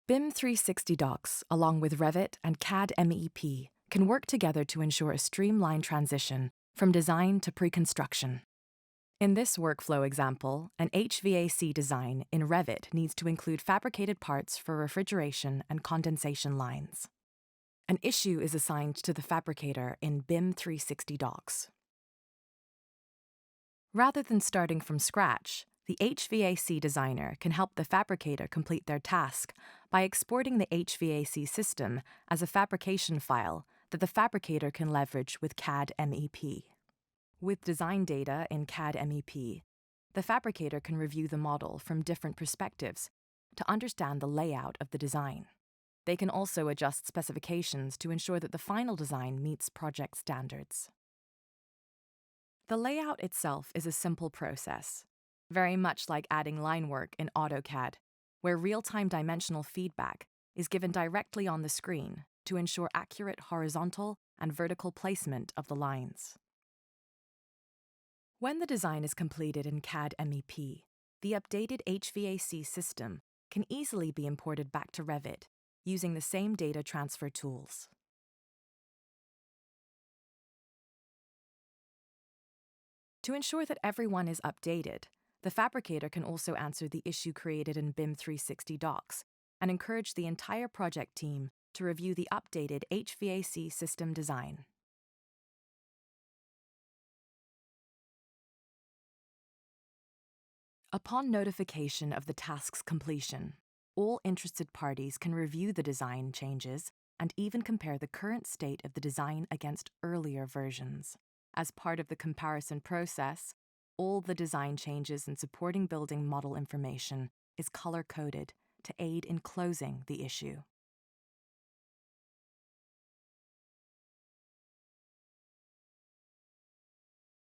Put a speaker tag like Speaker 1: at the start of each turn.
Speaker 1: BIM 360 docs, along with Revit and CAD MEP, can work together to ensure a streamlined transition from design to pre-construction. In this workflow example, an HVAC design in Revit needs to include fabricated parts for refrigeration and condensation lines. An issue is assigned to the fabricator in BIM 360 docs. Rather than starting from scratch, the HVAC designer can help the fabricator complete their task by exporting the HVAC system as a fabrication file that the fabricator can leverage with CAD MEP. With design data in CAD MEP, the fabricator can review the model from different perspectives to understand the layout of the design. They can also adjust specifications to ensure that the final design meets project standards. The layout itself is a simple process, very much like adding line work in AutoCAD, where real-time dimensional feedback is given directly on the screen to ensure accurate horizontal and vertical placement of the lines. When the design is completed in CAD MEP, the updated HVAC system can easily be imported back to Revit using the same data transfer tools. To ensure that everyone is updated, the fabricator can also answer the issue created in BIM 360 docs and encourage the entire project team to review the updated HVAC system design. Upon notification of the task's completion, all interested parties can review the design changes and even compare the current state of the design against earlier versions. As part of the comparison process, all the design changes and supporting building model information is color-coded to aid in closing the issue.